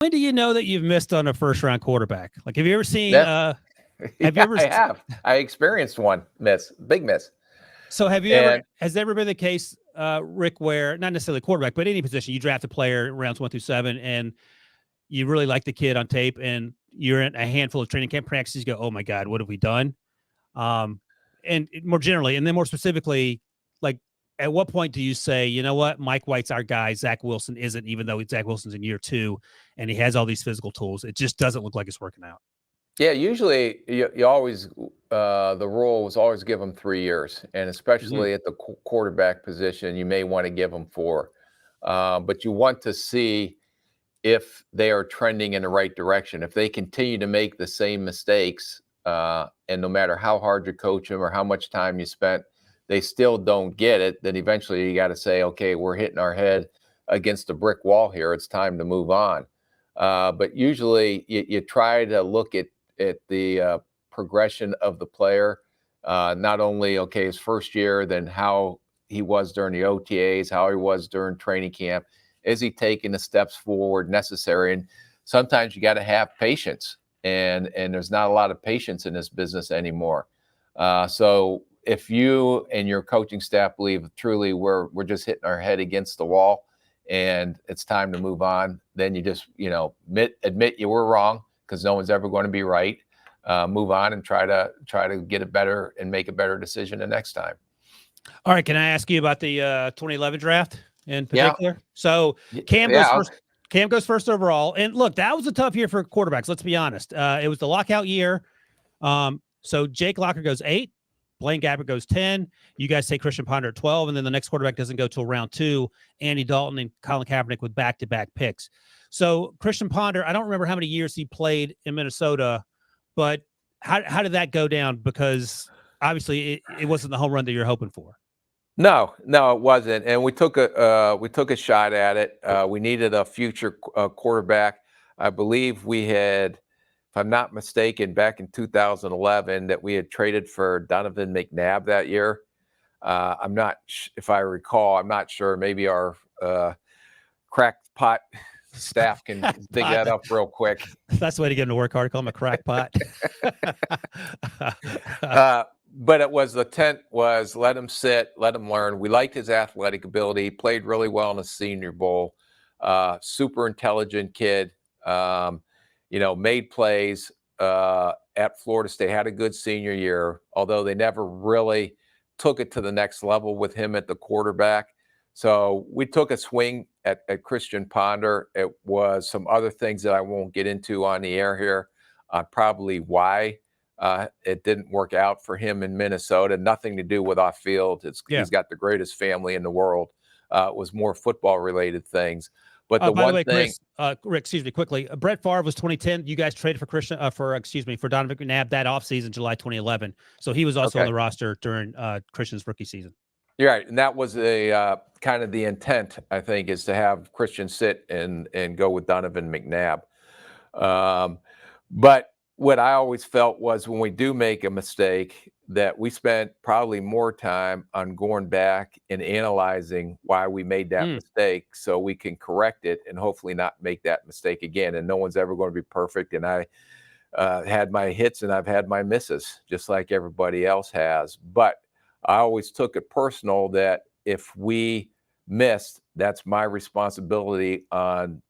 When do you know that you've missed on a first round quarterback? Like, have you ever seen? That Have you yeah, ever? I have. I experienced one big miss. So have you ever? And Has ever been the case, Rick, where not necessarily quarterback, but any position you draft a player in rounds 1 through 7, and you really like the kid on tape, and you're in a handful of training camp practices, you go, "Oh my God, what have we done?" Um, and more generally, and then more specifically, like, at what point do you say, you know what, Mike White's our guy, Zach Wilson isn't, even though Zach Wilson's in year 2 and he has all these physical tools, it just doesn't look like it's working out. yeah, usually you always the rule was always give them 3 years, and Mm-hmm. especially at the quarterback position, you may want to give them 4. But you want to see if they are trending in the right direction. If they continue to make the same mistakes, and no matter how hard you coach them or how much time you spent, they still don't get it, then eventually you got to say, okay, we're hitting our head against a brick wall here. It's time to move on. But usually you try to look at the progression of the player, not only, okay, his first year, then how he was during the OTAs, how he was during training camp. Is he taking the steps forward necessary? And sometimes you got to have patience, and there's not a lot of patience in this business anymore. So if you and your coaching staff believe truly we're just hitting our head against the wall and it's time to move on, then you just admit you were wrong, because no one's ever going to be right. Move on and try to get it better and make a better decision the next time. All right, can I ask you about the 2011 draft in Yeah, particular? So Cam goes yeah, first. Cam goes first overall, and look, that was a tough year for quarterbacks. Let's be honest. It was the lockout year. So Jake Locker goes 8, Blaine Gabbert goes 10. You guys take Christian Ponder at 12, and then the next quarterback doesn't go till round 2. Andy Dalton and Colin Kaepernick with back-to-back picks. So Christian Ponder, I don't remember how many years he played in Minnesota, but how did that go down? Because obviously it wasn't the home run that you're hoping for. No, it wasn't, and we took a shot at it. We needed a future quarterback. I believe we had, if I'm not mistaken, back in 2011, that we had traded for Donovan McNabb that year. I'm not, if I recall, I'm not sure. Maybe our crackpot staff can dig that up real quick. That's the way to get him to work hard. Call him a crackpot. But it was, the intent was let him sit, let him learn. We liked his athletic ability. He played really well in the Senior Bowl. Super intelligent kid. Made plays at Florida State. Had a good senior year, although they never really took it to the next level with him at the quarterback. So we took a swing at Christian Ponder. It was some other things that I won't get into on the air here, probably why it didn't work out for him in Minnesota. Nothing to do with off field. He's got the greatest family in the world. It was more football related things. But by the way, Chris, Rick, excuse me, quickly. Brett Favre was 2010. You guys traded for Donovan McNabb that offseason, July 2011. So he was also on the roster during Christian's rookie season. You're right, and that was a kind of the intent, I think, is to have Christian sit and go with Donovan McNabb. But what I always felt was, when we do make a mistake, that we spent probably more time on going back and analyzing why we made that mistake, so we can correct it and hopefully not make that mistake again. And no one's ever going to be perfect. And I had my hits and I've had my misses, just like everybody else has. But I always took it personal that if we missed, that's my responsibility on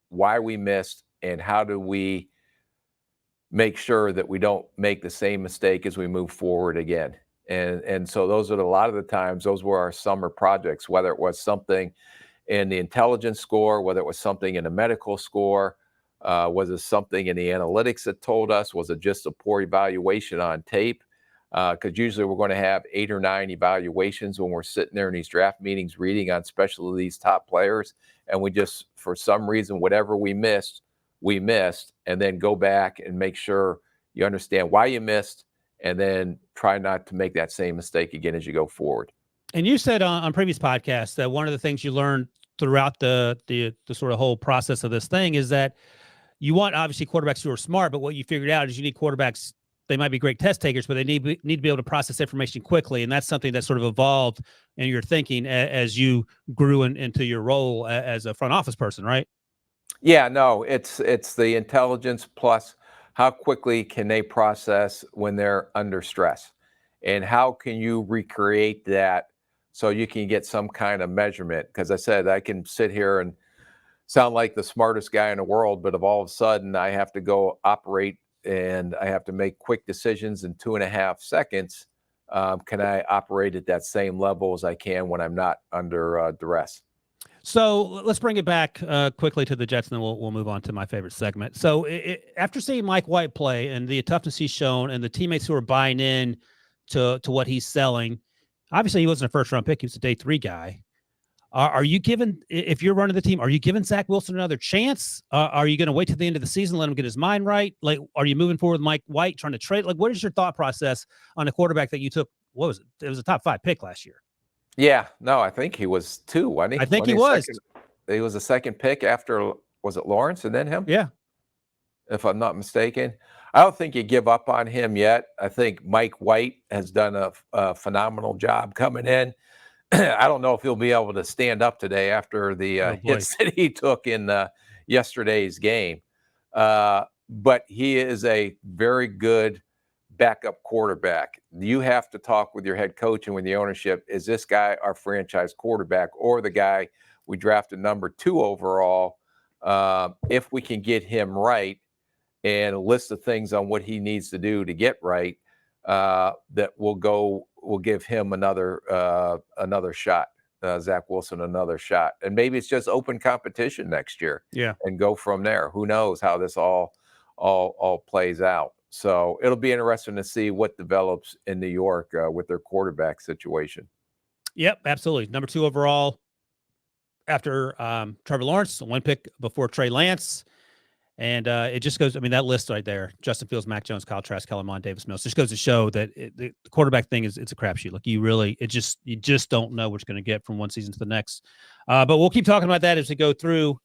why we missed and how do we make sure that we don't make the same mistake as we move forward again. And so those are a lot of the times, those were our summer projects, whether it was something in the intelligence score, whether it was something in the medical score, was it something in the analytics that told us, was it just a poor evaluation on tape? Because usually we're going to have 8 or 9 evaluations when we're sitting there in these draft meetings reading on especially these top players. And we just, for some reason, whatever we missed, and then go back and make sure you understand why you missed, and then try not to make that same mistake again as you go forward. And you said on previous podcasts that one of the things you learned throughout the sort of whole process of this thing is that you want, obviously, quarterbacks who are smart, but what you figured out is you need quarterbacks. They might be great test takers, but they need to be able to process information quickly. And that's something that sort of evolved in your thinking as you grew into your role as a front office person, right? Yeah, no, it's the intelligence plus how quickly can they process when they're under stress, and how can you recreate that so you can get some kind of measurement? Because I said I can sit here and sound like the smartest guy in the world, but if all of a sudden I have to go operate and I have to make quick decisions in 2.5 seconds, can I operate at that same level as I can when I'm not under duress? So let's bring it back quickly to the Jets, and then we'll move on to my favorite segment. So after seeing Mike White play and the toughness he's shown, and the teammates who are buying in to what he's selling, obviously he wasn't a first round pick; he was a day 3 guy. Are you giving, if you're running the team, are you giving Zach Wilson another chance? Are you going to wait till the end of the season, let him get his mind right? Like, are you moving forward with Mike White, trying to trade? Like, what is your thought process on a quarterback that you took? What was it? It was a top 5 pick last year. Yeah, no, I think he was 2, wasn't he? I think Wasn't he was. Second, he was a second pick after, was it Lawrence and then him? Yeah. If I'm not mistaken. I don't think you give up on him yet. I think Mike White has done a phenomenal job coming in. I don't know if he'll be able to stand up today after the hits that he took in yesterday's game. But he is a very good backup quarterback. You have to talk with your head coach and with the ownership. Is this guy our franchise quarterback, or the guy we drafted number 2 overall? If we can get him right and a list of things on what he needs to do to get right, that will give him another shot, Zach Wilson another shot, and maybe it's just open competition next year. Yeah. And go from there. Who knows how this all plays out? So it'll be interesting to see what develops in New York with their quarterback situation. Yep, absolutely. Number 2 overall after Trevor Lawrence, 1 pick before Trey Lance. And it just goes, I mean, that list right there, Justin Fields, Mac Jones, Kyle Trask, Kellen Mond, Davis Mills, just goes to show that the quarterback thing it's a crapshoot. Like you just don't know what you're going to get from one season to the next. But we'll keep talking about that as we go through